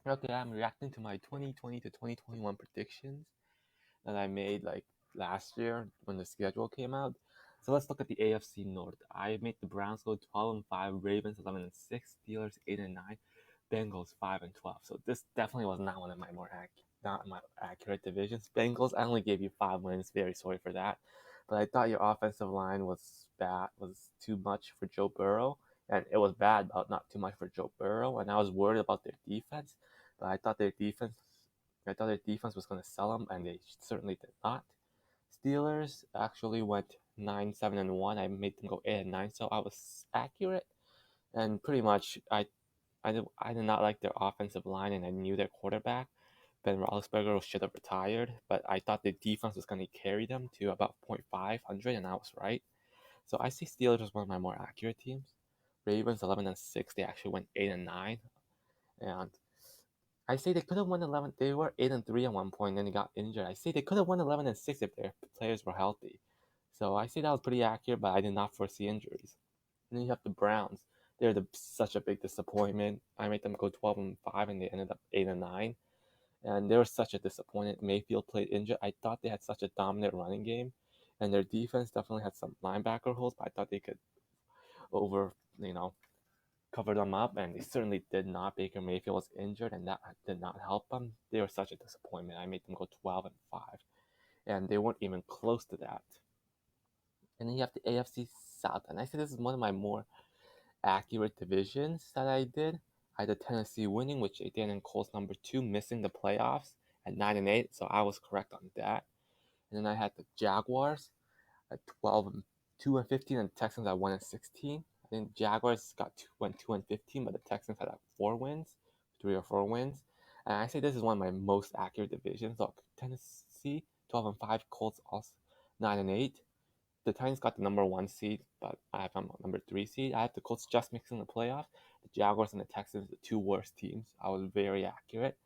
Okay, I'm reacting to my 2020 to 2021 predictions that I made like last year when the schedule came out. So let's look at the AFC North. I made the Browns go 12-5, Ravens 11-6, Steelers 8-9, Bengals 5-12. So this definitely was not one of my not my accurate divisions. Bengals, I only gave you 5 wins. Very sorry for that, but I thought your offensive line was too much for Joe Burrow, and it was bad, but not too much for Joe Burrow. And I was worried about their defense, but I thought their defense was going to sell them, and they certainly did not. Steelers actually went 9-7-1. I made them go 8-9, so I was accurate. And pretty much, I did not like their offensive line, and I knew their quarterback, Ben Roethlisberger, should have retired. But I thought the defense was going to carry them to about .500, and I was right. So I see Steelers as one of my more accurate teams. Ravens 11-6. They actually went 8-9, and I say they could have won 11. They were 8-3 at one point, and then they got injured. I say they could have won 11-6 if their players were healthy. So I say that was pretty accurate, but I did not foresee injuries. And then you have the Browns. They're such a big disappointment. I made them go 12-5, and they ended up 8-9. And they were such a disappointment. Mayfield played injured. I thought they had such a dominant running game, and their defense definitely had some linebacker holes. But I thought they could over, you know, cover them up, and they certainly did not. Baker Mayfield was injured, and that did not help them. They were such a disappointment. I made them go 12-5, and they weren't even close to that. And then you have the AFC South, and I say this is one of my more accurate divisions that I did. I had the Tennessee winning, which they did, and Colts number 2 missing the playoffs at 9-8, so I was correct on that. And then I had the Jaguars at 12-2-15, and the Texans at 1-16. I think Jaguars went 2-15, but the Texans had like 4 wins, 3 or 4 wins. And I say this is one of my most accurate divisions. Look, Tennessee 12-5, Colts also 9-8. The Titans got the number 1 seed, but I have them on number 3 seed. I have the Colts just mixing the playoffs. The Jaguars and the Texans, the 2 worst teams. I was very accurate.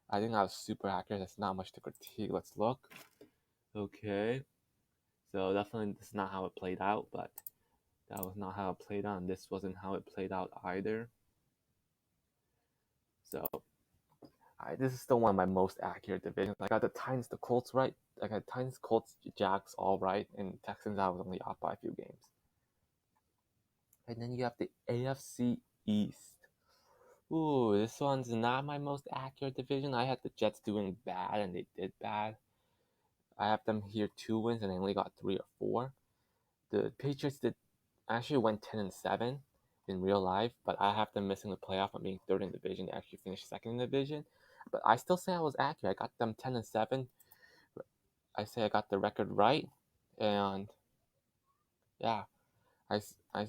I think I was super accurate. There's not much to critique. Let's look. Okay. So definitely this is not how it played out, but that was not how it played out, and this wasn't how it played out either. So this is still one of my most accurate divisions. I got the Titans, the Colts right. I got Titans, Colts, Jags all right, and Texans I was only off by a few games. And then you have the AFC East. Ooh, this one's not my most accurate division. I had the Jets doing bad, and they did bad. I have them here 2 wins, and they only got 3 or 4. The Patriots did actually went 10-7 in real life, but I have them missing the playoff and being third in the division. They actually finished second in the division, but I still say I was accurate. I got them 10-7. I say I got the record right, and yeah, I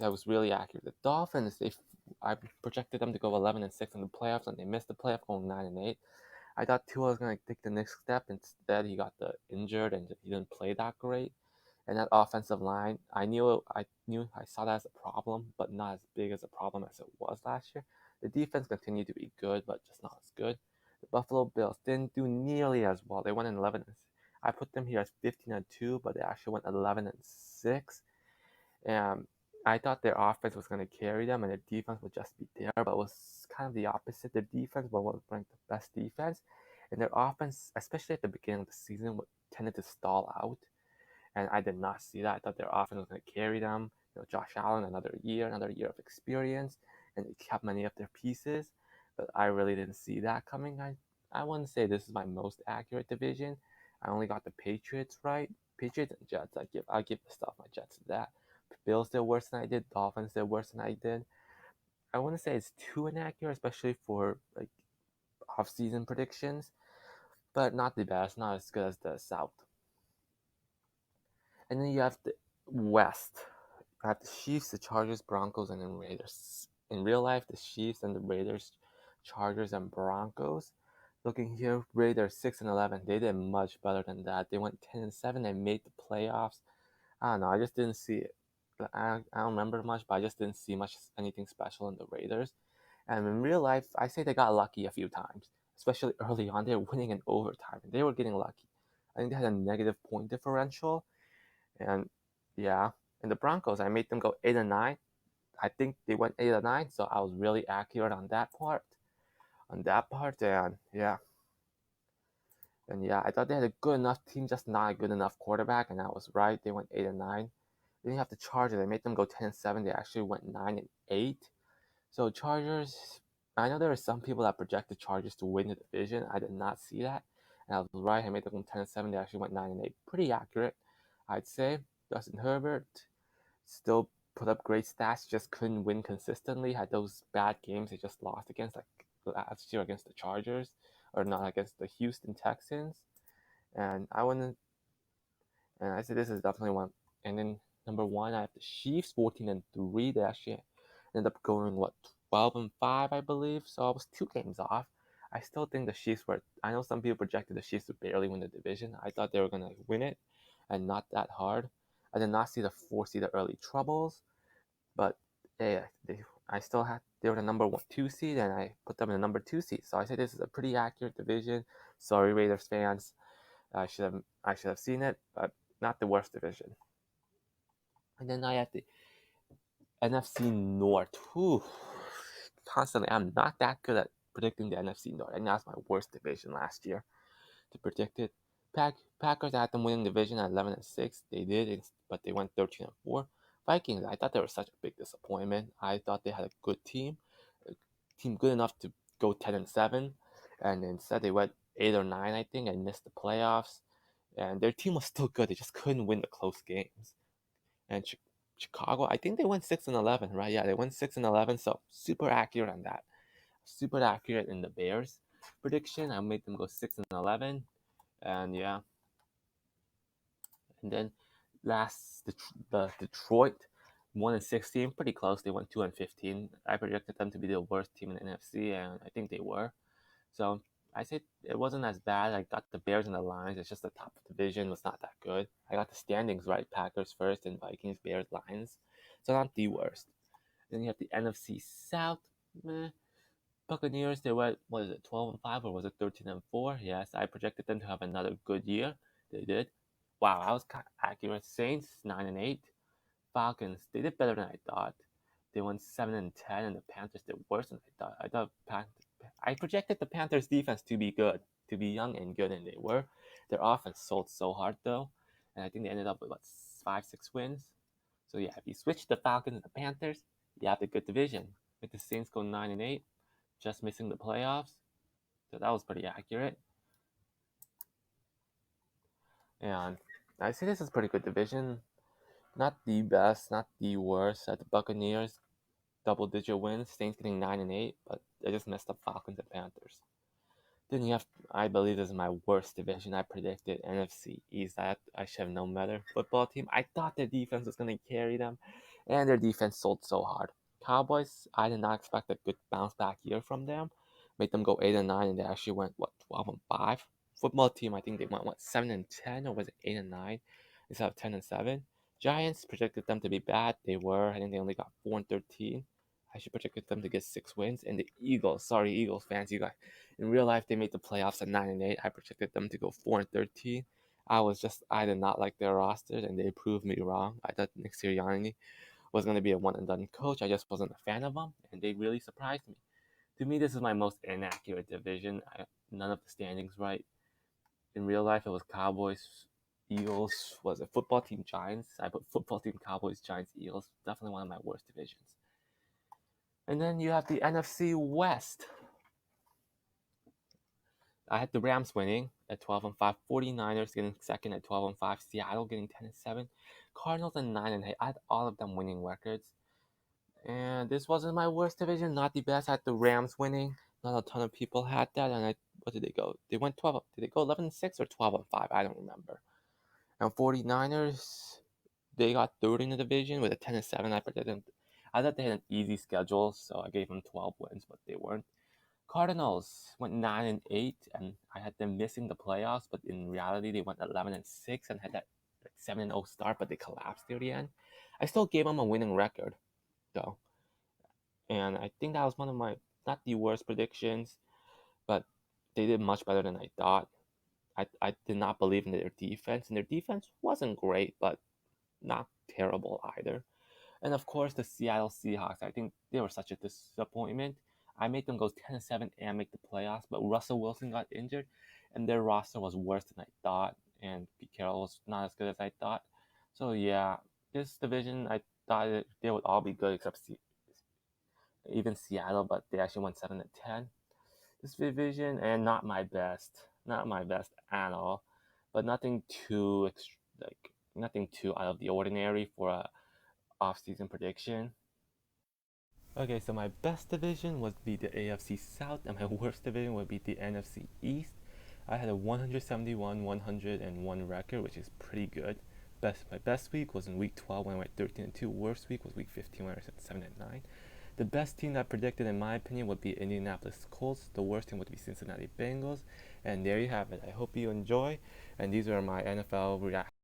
was really accurate. The Dolphins, I projected them to go 11-6 in the playoffs, and they missed the playoff, going 9-8. I thought Tua was gonna take the next step. Instead, he got injured, and he didn't play that great. And that offensive line, I saw that as a problem, but not as big as a problem as it was last year. The defense continued to be good, but just not as good. The Buffalo Bills didn't do nearly as well. They went in 11. I put them here as 15-2, but they actually went 11-6. And I thought their offense was going to carry them, and their defense would just be there, but it was kind of the opposite. Their defense was ranked the best defense, and their offense, especially at the beginning of the season, tended to stall out, and I did not see that. I thought their offense was going to carry them. Josh Allen, another year of experience, and they kept many of their pieces, but I really didn't see that coming. I wouldn't say this is my most accurate division. I only got the Patriots right. Patriots and Jets, I give the stuff my Jets to that. Bills did worse than I did. Dolphins did worse than I did. I wouldn't say it's too inaccurate, especially for like off-season predictions, but not the best, not as good as the South. And then you have the West. You have the Chiefs, the Chargers, Broncos, and then Raiders. In real life, the Chiefs and the Raiders, Chargers, and Broncos. Looking here, Raiders 6-11. They did much better than that. They went 10-7 and made the playoffs. I don't know. I just didn't see it. I don't remember much, but I just didn't see much anything special in the Raiders. And in real life, I say they got lucky a few times, especially early on. They were winning in overtime, and they were getting lucky. I think they had a negative point differential, and yeah. And the Broncos, I made them go 8-9. I think they went 8-9, so I was really accurate on that part. on that part. And yeah, I thought they had a good enough team, just not a good enough quarterback, and I was right. They went 8-9. Then you have the Chargers. They made them go 10-7. They actually went 9-8. So Chargers, I know there are some people that projected Chargers to win the division. I did not see that, and I was right. I made them go 10-7. They actually went 9-8. Pretty accurate, I'd say. Justin Herbert still put up great stats, just couldn't win consistently. Had those bad games they just lost against, like last year against the Chargers, or not against the Houston Texans. And I wouldn't. And I said this is definitely one. And then number one, I have the Chiefs, 14-3. They actually ended up going 12-5, I believe. So I was 2 games off. I still think the Chiefs were. I know some people projected the Chiefs to barely win the division. I thought they were gonna win it, and not that hard. I did not see the foresee the early troubles, but I still had they were the number 2 seed, and I put them in the number 2 seed. So I say this is a pretty accurate division. Sorry, Raiders fans. I should have seen it, but not the worst division. And then I have the NFC North. Whew. Constantly, I'm not that good at predicting the NFC North. I know that's my worst division last year to predict it. Packers, I had them winning division at 11-6. They did, but they went 13-4. Vikings, I thought they were such a big disappointment. I thought they had a good a team good enough to go 10-7, and instead they went 8 or 9, I think, and missed the playoffs. And their team was still good. They just couldn't win the close games. And Chicago, I think they went 6-11, right? Yeah, they went 6-11. So super accurate on that. Super accurate in the Bears prediction. I made them go 6-11, and yeah. And then last, the Detroit 1-16, pretty close. They went 2-15. I projected them to be the worst team in the NFC, and I think they were. So I said it wasn't as bad. I got the Bears and the Lions. It's just the top division was not that good. I got the standings right. Packers first and Vikings, Bears, Lions. So not the worst. Then you have the NFC South. Meh. Buccaneers, they went, what is it, 12-5 or was it 13-4? Yes, I projected them to have another good year. They did. Wow, I was kind of accurate. Saints, 9-8. Falcons, they did better than I thought. They went 7-10, and the Panthers did worse than I thought. I projected the Panthers defense to be good, to be young and good, and they were. Their offense sold so hard though, and I think they ended up with 5-6 wins. So yeah, if you switch the Falcons and the Panthers, you have the good division. With the Saints go 9-8, just missing the playoffs. So that was pretty accurate. And I say this is pretty good division. Not the best, not the worst. At the Buccaneers, double-digit wins. Saints getting 9-8, but they just messed up Falcons and Panthers. Then you have, I believe this is my worst division. I predicted NFC East. I should have known better. Football team, I thought their defense was going to carry them, and their defense sold so hard. Cowboys, I did not expect a good bounce back year from them. Made them go 8-9, and they actually went 12-5. Football team, I think they went 7-10, or was it 8-9 instead of 10-7. Giants predicted them to be bad. They were. I think they only got 4-13. I should projected them to get 6 wins. And the Eagles, sorry Eagles fans, you guys. In real life, they made the playoffs at 9-8. I projected them to go 4-13. I did not like their roster, and they proved me wrong. I thought Nick Sirianni was going to be a one and done coach. I just wasn't a fan of him, and they really surprised me. To me, this is my most inaccurate division. None of the standings right. In real life, it was Cowboys, Eagles. Was it football team Giants? I put football team Cowboys, Giants, Eagles. Definitely one of my worst divisions. And then you have the NFC West. I had the Rams winning at 12-5, 49ers getting second at 12-5, Seattle getting 10-7, Cardinals at 9-8. I had all of them winning records. And this wasn't my worst division, not the best. I had the Rams winning. Not a ton of people had that. And what did they go? They went 12. Did they go 11-6 or 12-5? I don't remember. And 49ers, they got third in the division with a 10-7. I thought they had an easy schedule, so I gave them 12 wins, but they weren't. Cardinals went 9-8, and I had them missing the playoffs, but in reality, they went 11-6 and had that 7-0 start, but they collapsed near the end. I still gave them a winning record, though, and I think that was one of my not the worst predictions, but they did much better than I thought. I did not believe in their defense, and their defense wasn't great, but not terrible either. And of course, the Seattle Seahawks. I think they were such a disappointment. I made them go 10-7 and make the playoffs, but Russell Wilson got injured, and their roster was worse than I thought, and Pete Carroll was not as good as I thought. So yeah, this division I thought they would all be good except even Seattle, but they actually won 7-10. This division, and not my best at all, but nothing too nothing too out of the ordinary for a off-season prediction. Okay, so my best division would be the AFC South, and my worst division would be the NFC East. I had a 171, 101 record, which is pretty good. My best week was in week 12 when I went 13-2. Worst week was week 15 when I went 7-9. The best team that I predicted, in my opinion, would be Indianapolis Colts. The worst team would be Cincinnati Bengals. And there you have it. I hope you enjoy. And these are my NFL reactions.